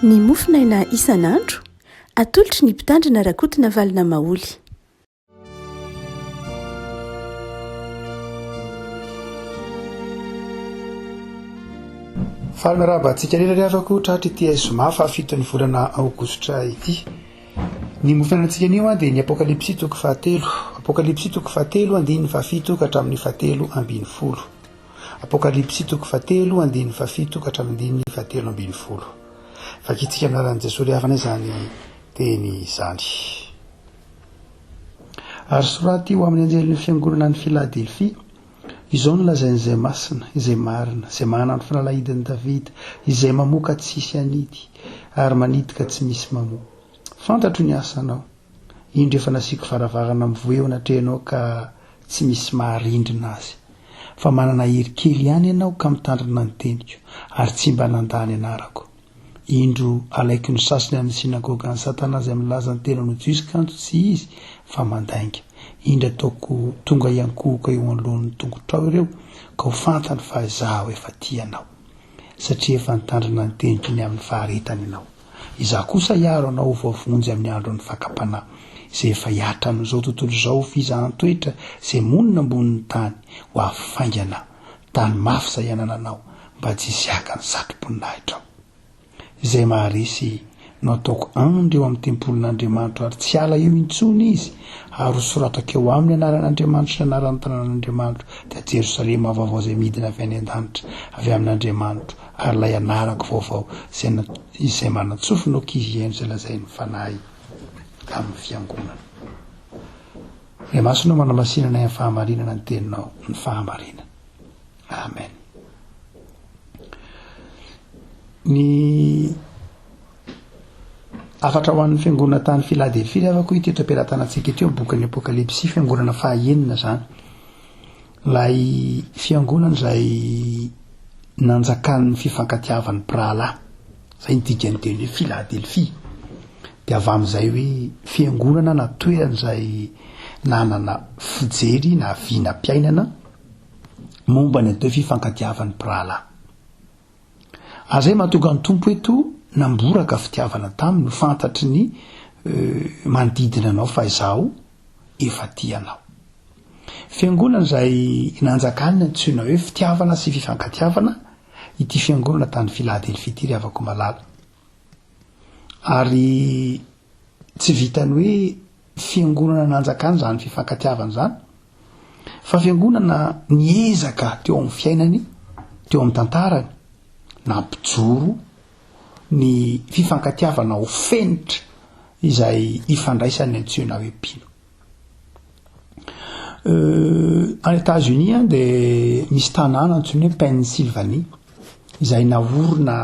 ny mofinaina isan'andro atolotry ny mpitandrina rakotina valina maoly. Fahamiraba-tsika rerarerako tratra ity zoma fahafito ny volana aogositra ity. Ny mofinainantsika anio dia ny apokalipsy toko fahatelo. Apokalipsy toko fahatelo andiny fahafito ka hatramin'ny fahatelo ambin'ny folo. Apokalipsy toko fahatelo andiny fahafito ka hatramin'ny fahatelo ambin'ny folo. Fakitsika anaran'i Jesosy ry havana izany teny izany. Ary soraty ho amin'ny anjelin'ny fiangonana ny Filadelfia, izao no lazain'izay masina, izay marina, izay manana ny fanalahidin'i Davida, izay mamoaka tsisy anidy, ary manitika tsy misy mamoa. Fantatro ny asanao, indro efa nasiako varavarana mivoeo natrehanao ka tsy misy maharindrina azy. Fa manana hery kely ihany ianao ka mitandrina ny teniko, ary tsy mba nandany anarako. Indro alaiko ny sasiny amin'ny sinagoga ny Satana izay milaza ny tenany Jiosy kanto tsy izy fa mandainga. Indro ataoko tonga iankohoka eo anoloan'ny tongotrao ireo ka ho fantany fa izaho efa tianao, satria efa nitandrina ny teniko ny amin'ny faharetany ianao. Izaho kosa hiaro anao ho voavonjy amin'ny andron'ny fakapanahy, izay efa hiatra amin'izao tontolo izao fizahan-toetra izay monina ambonin'ny tany ho afaingana tany mafy izay ianananao mba tsy hisy aka ny satom-boninahitra. Izay maharesy no ataoko andro eo amin'ny tempolin'Andriamanitra ary tsy ala eo intsony izy, ary soratako eo amin'ny anaran'Andriamanitra sy anaran'ny tanàn'Andriamanitra dia Jerosalema vaovao izay midina avy any an-danitra avy amin'Andriamanitra, ary ilay anarako vaovao izay manatsofina ankizy ihany izay lazain'ny fanahy amin'ny fiangonana. Ray masina manamasinana ny fahamarinana ny teninao, ny fahamarinana. Amen. Ny afatra ho an'ny fiangonana tany Filadelfia avako ity toeram-piaratanantsika ity bokin'ny Apokalipsy, fiangonana fahaenina zany. Lay fiangonana izay nanjakan'ny fifankatiavan'ny Prala, izay nidikany teny hoe Filadelfia. Dia avy amin'izay hoe fiangonana na toerana izay nanana fijery na vinam-piainana momba ny atao fifankatiavan'ny Prala. Azay mahatonga ny tompo eto namboraka fitiavana taminy, fantatry ny manodidina anao fa izaho efa tianao. Fiangonana izay nanjakany antsoina hoe fitiavana sy fifankatiavana ity fiangonana tany Filadelfia ity ry havako malala. Ary tsy vitany hoe fiangonana nanjakany zany fifankatiavana zany, fa fiangonana niezaka teo amin'ny fiainany, teo amin'ny tantarany, nampijoro ny fifankatiavana ho fenitra izay ifandraisany antsoina hoe mpino. Any États-Unis dia misy tanàna antsoina hoe Pennsylvanie izay naorina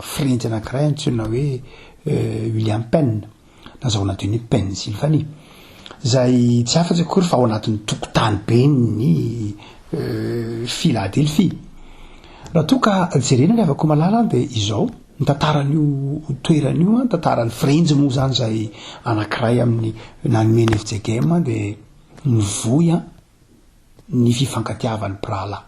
Frentzy anankiray antsoina hoe William Penn, nazahoana teny hoe Pennsylvanie, izay tsy afa-tsy akory fa ao anatin'ny tokotany be ny Filadelfia. Raha toa ka jerena ny havako malala dia izao ny tantaran'io toeran'io, tantaran'ny Frentzy moa zany izay anankiray amin'ny nanomeny FJGM dia nivoy ny fifankatiavan'ny Prala.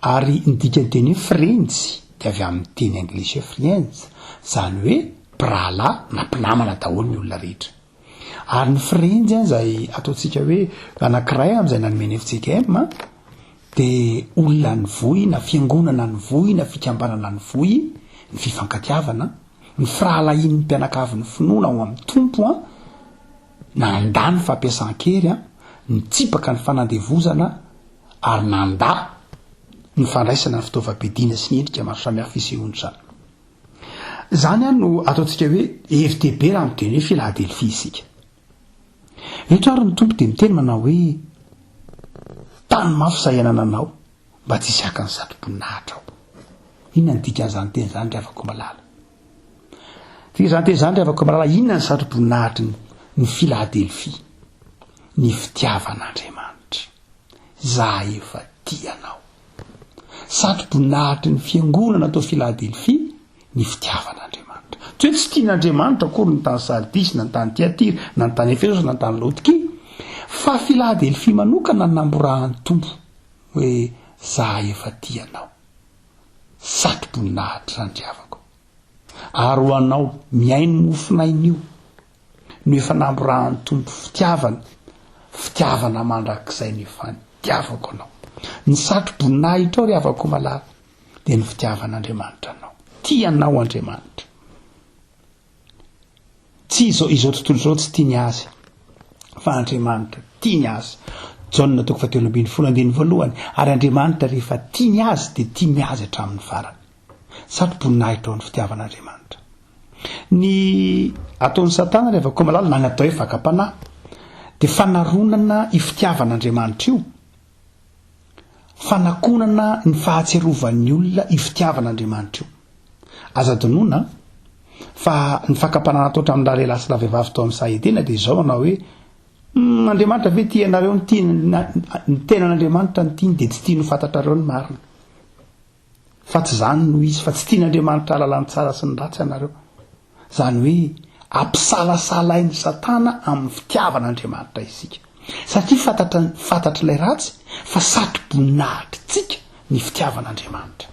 Ary ny dikany teny hoe Frentzy dia avy amin'ny teny anglisy hoe Friends, zany hoe Prala nampinamana daholo ny olona rehetra. Ary ny Frentzy izay ataontsika hoe anankiray amin'izay nanomeny FJGM dia olona nivoy na fiangonana nivoy na fikambanana nivoy ny fifankatiavana, ny firalahin'ny mpianakavin'ny finoana ao amin'ny tompo nandà ny fampiasan-kery, nitsipaka ny fanandevozana ary nandà ny fandraisana ny fitaovam-piadiana sy ny endrika maro samihafa isehoany zany. Zany no ataontsika hoe FTB raha miteny hoe Filadelfia isika. Eto ary ny tompo dia miteny manao hoe tany mafy izay ianananao mba tsy hisy aka ny satom-boninahitra ao. Inona ny dikan'izany teny izany ry havako malala? Izany teny izany ry havako malala, inona ny satom-boninahitry ny Filadelfia? Ny fitiavan'Andriamanitra. Izaho efa tianao. Satom-boninahitry ny fiangonana atao Filadelfia, ny fitiavan'Andriamanitra. Tsy hoe tsy tian'Andriamanitra akory ny tany Sardis, na ny tany Tiatira, na ny tany Efeso, na ny tany Laodikea, fa Filadelfia manokana namborahany tompo hoe izaho efa tianao. satroboninahitra zany diavako ary ho anao miaino mofinain'io no efa namborahany tompo fitiavana mandrak'izay ny efa diavako anao ny satroboninahitra ao ry havako malala dia ny fitiavan'Andriamanitra anao tianao Andriamanitra tsy izao tontolo izao tsy tiany azy fa Andriamanitra tiany azy Jaona 1:21 ary Andriamanitra rehefa tiany azy dia tiany azy hatramin'ny farany satroboninahitra ao ny fitiavan'Andriamanitra ny ataon'ny Satana rehefa koa malala na ny atao hoe vakam-panahy dia fanaronana ifitiavan'Andriamanitra io fanakonana ny fahatserovan'ny olona ifitiavan'Andriamanitra io aza donona fa ny fakam-panahy nataotra amin'ny lahy sy vehivavy tao amin'ny sahedena dia izao anao hoe Andriamanitra ve tianareo ny tenan'Andriamanitra ny tiany dia tsy tiany ho fantatrareo ny marina fa tsy zany no izy fa tsy tian'Andriamanitra alalany tsara sy ny ratsy ianareo zany hoe ampisalasalain'ny Satana amin'ny fitiavan'Andriamanitra isika satria fantatra ilay ratsy fa satroboninahitra tsika ny fitiavan'Andriamanitra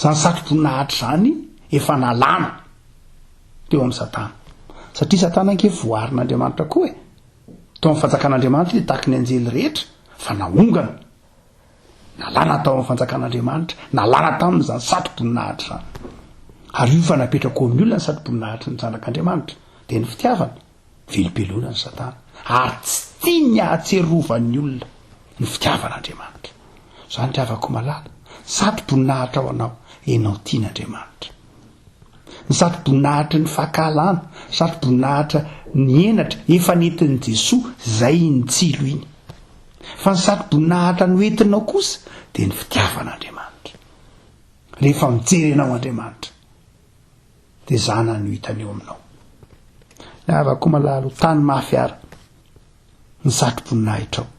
zany satroboninahitra zany efa nalana teo amin'ny Satana satria Satana anke voarin'Andriamanitra koa tao amin'ny fanjakan'Andriamanitra dia tahaka ny anjely rehetra fa naongana nalana tao amin'ny fanjakan'Andriamanitra nalana tamin'izany satroboninahitra zany ary io fa napetraka ao amin'ny olona ny satroboninahitra ny zanak'Andriamanitra dia ny fitiavana velobelona ny Satana ary tsy tiany ahatserovan'ny olona ny fitiavan'Andriamanitra zany tiavako malala satroboninahitra ao anao ianao tian'Andriamanitra ny satroboninahitra ny fahakalana satroboninahitra ny enatra efa nentin'i Jesosy zay ny tsilo iny fa ny satroboninahitra no entinao kosa dia ny fitiavan'Andriamanitra rehefa mijery anao Andriamanitra dia zana no hitany eo aminao avako malalo tany mafy ara ny satroboninahitra ao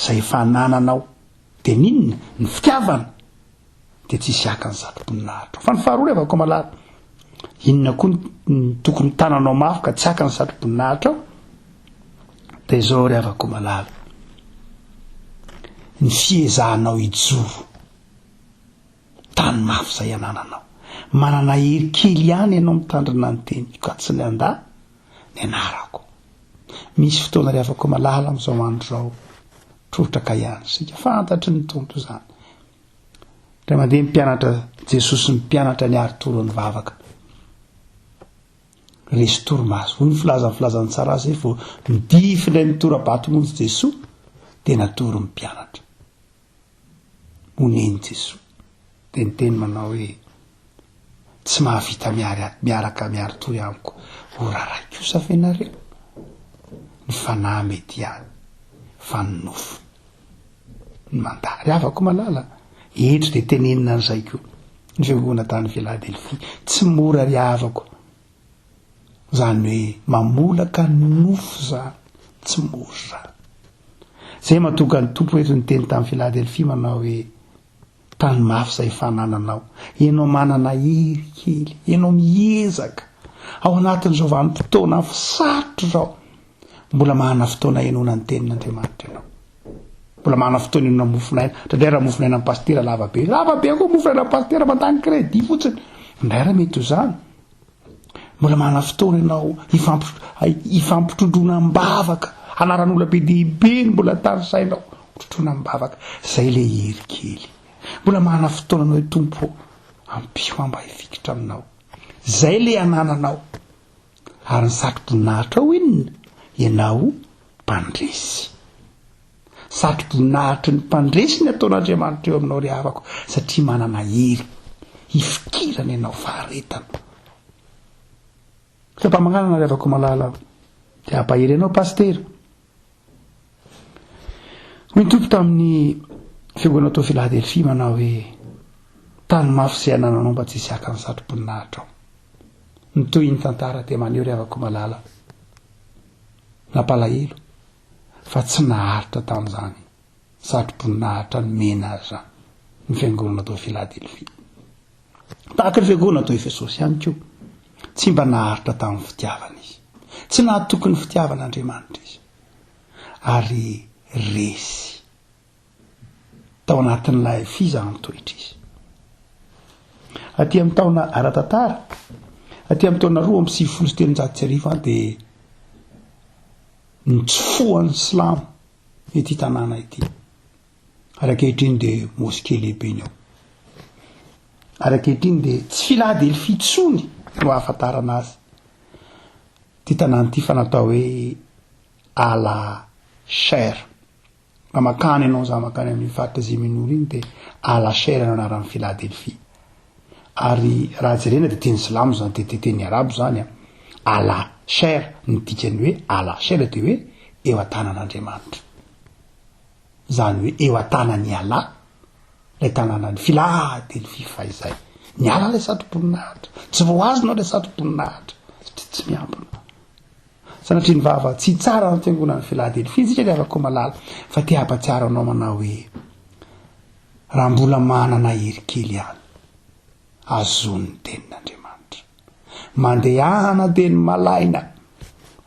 zay efa nananao dia ninona ny fitiavana dia tsisy aka ny satroboninahitra fa ny faharoa avako malalo inona koa ny tokony tananao mafy ka tsy aka ny satroboninahitra ao dia izao ry havako malalo ny fiezahanao ijoro tany mafy zay anananao manana hery kely ihany ianao mitandrina ny teny ka tsy ny andà ny anarako misy fotoana ry havako malala amin'izao andro zao trotraka ihany sika fantatry ny tompo zany raha mandeha mpianatra Jesosy ny mpianatra ny ary toro ny vavaka resy torimaso hoy ny filazany tsara azy vao midifindray ny tora-batomonsy Jesosy dia natory mpianatra moneny Jesosy dia ny teny manao hoe tsy mahavita miaraka miary tory amiko ho raharay kosa fenareo ny fanahy mety ihany fa ny nofo ny mandary avako malala etry dia tenenina an'izay koa ny fiangonana tany Filadelfia tsy mora ry havako zany hoe mamolaka ny nofo zany tsy mora zay mahatonga ny tompo eto ny teny tamin'ny Filadelfia manao hoe tany mafy zay fanananao ianao manana hery kely ianao miezaka ao anatin'izao vanim-potoana fisatro zao mbola mahana fotoana ianona ny tenin'Andriamanitra ianao mbola mahana fotoana ianona mofinaina indray raha mofinaina amin'ny pastera lavabe koa mofinaina amin'ny pastera mandany crédit fotsiny indray raha mety ho zany mbola mahana fotoana ianao ifampitrodrona mbavaka anaran'olona-be dehibe ny mbola tarisainao trotona mbavaka zay le hery kely mbola mahana fotoana anao hoe tompo ampio mba hifikitra aminao zay le anananao ary ny satroboninahitra ao inona ianao mpandresy satroboninahitra ny mpandresy ny ataon'Andriamanitra eo aminao ry havako satria manana hery hifikirana ianao faharetana mpamanganana ry havako malala dia ampahery ianao pastera hoy ny tompo tamin'ny fiangonana tao Filadelfia manao hoe tany mafy zay anananao mba tsisy aka ny satroboninahitra ao ny toy ny tantara dia maneho ry havako malala nampalahelo fa tsy naharitra tamin'izany satroboninahitra ny mena azy zany ny fiangonana tao Filadelfia tahaka ny fiangonana tao Efesosy ihany koa tsy mba naharitra tamin'ny fitiavana izy tsy nahatoky ny fitiavan'Andriamanitra izy ary resy tao anatin'ilay fizahany toetra izy aty amin'ny taona ara-tantara aty amin'ny taona 2019 dia nitsofoan'ny silamo ity tanàna ity arakehitriny dia moské lehibe ao arakehitriny dia tsy Philadelphie tsony no ahafantarana azy ty tanàna ity fa natao hoe ala cher amakany ianao za makany amin'ny faritra Zeminoro iny dia ala cher no anaran'ny Philadelphie ary raha jerena dia teny silamo zany teny arabo zany ala cher ny dikany hoe ala cher dia hoe eo an-tanan'Andriamanitra zany hoe eo an-tanany ala ilay tanàna ny Philadelphie fa izay ny ala ilay satom-boninahitra tsy voazonao ilay satom-boninahitra tsy miambina sanatria ny vava tsy tsara ny fiangonan'ny Philadelphie tsika dia afaka malala fa te hampatsiaro anao manao hoe raha mbola manana hery kely ihany azon'ny tenin'Andriamanitra mandehana dia ny malaina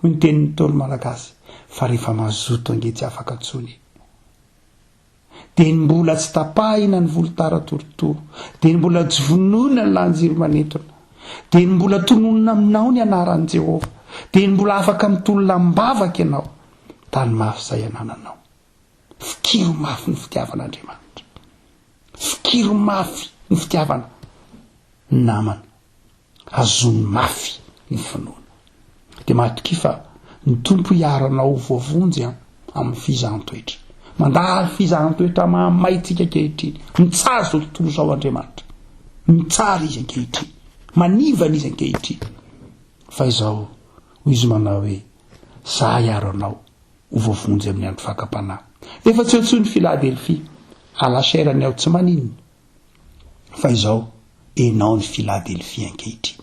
hoy ny tenin'ny Ntaolo Malagasy fa rehefa mazoto ange tsy afaka tsony dia ny mbola tsy tapahina ny volotara torotoro dia ny mbola tsy vonoina ny lanjiro manentona dia ny mbola tononona aminao ny anaran'i Jehovah dia ny mbola afaka mitolona mbavaka ianao tany mafy izay anananao fikiro mafy ny fitiavan'Andriamanitra fikiro mafy ny fitiavana ny namana azony mafy ny finoana dia matoky fa ny tompo hiaro anao voavonjy amin'ny fizaham-toetra mandalo fizaham-toetra mahamaitsika ankehitriny mitsara zao tontolo zao Andriamanitra mitsara izy ankehitriny manivana izy ankehitriny fa izao hoy izy manao hoe za hiaro anao ho voavonjy amin'ny andro fakam-panahy efa tsy otsony Philadelphie alaserany ao tsy maninona fa izao enao ny Philadelphie ankehitriny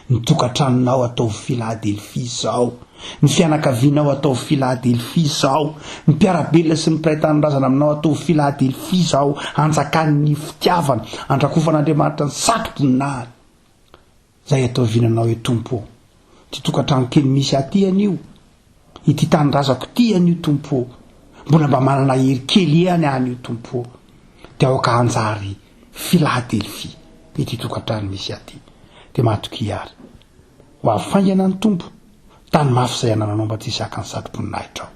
ny tokantranonao atao Philadelphie zao ny fianakavianao atao Philadelphie zao ny mpiarabelona sy ny mpiray-tanindrazana aminao atao Philadelphie zao anjakan'ny fitiavana andrakofan'Andriamanitra ny satom-boninahitra zay atao vinanao hoe tompo ty tokantrano kely misy aty anio ity tanindrazako ty anio tompo mbola mba manana hery kely ihany anio tompo dia aoka anjary Philadelphie ity tokantrano misy aty dia matoky ary ho afaingana ny tompo tany mafy izay anananao mba tsy hisaka ny satom-boninahitra ao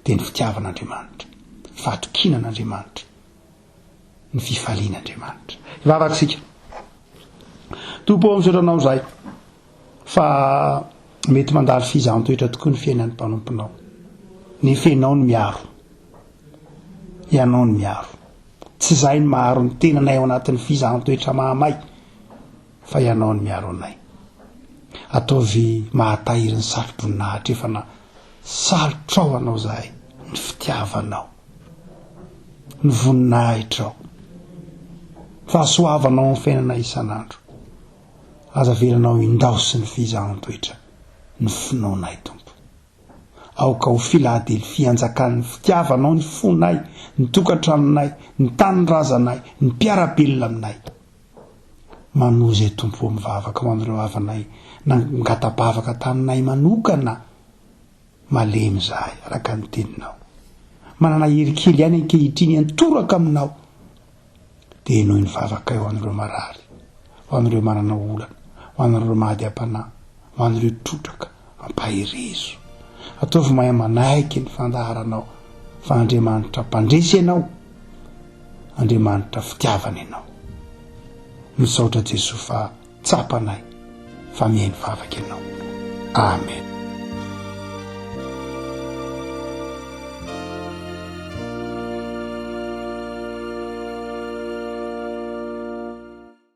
dia ny fitiavan'Andriamanitra fahatokinan'Andriamanitra ny fifalian'Andriamanitra ivavakisika tompo amin'izotranao zay fa mety mandalo fizaham-toetra tokoa ny fiainan'ny mpanomponao ny fenao ny miaro ianao ny miaro tsy zay ny maharo ny tenanay ao anatin'ny fizaham-toetra mahamay fa ianao ny miaro anay ataovy mahatahiry ny satom-boninahitra efa na salotrao anao zahay ny fitiavanao ny voninahitrao fahasoavanao amin'ny fiainana isan'andro aza velanao indaosy ny fizaham-toetra ny finoanay tompo aoka ho Philadelphie anjakan'ny fitiavanao ny fonay ny tokantranonay ny tanindrazanay ny mpiarabelona aminay manozy tompo mivavaka ho amin'ireo havanay nangatapavaka taminay manokana malemy zahay araka ny teninao manana hery kely ihany ankehitriny antoraka aminao dia noho ny vavaka eo amin'ireo marary ho amin'ireo manana olana ho amin'ireo mahady am-panahy ho amin'ireo trotraka ampaherezo ataovy mahay manaiky ny fandaharanao fa Andriamanitra mpandresy ianao Andriamanitra fitiavana ianao misaotra Jesosy fa tsapanay fa mihainy vavaka ianao amen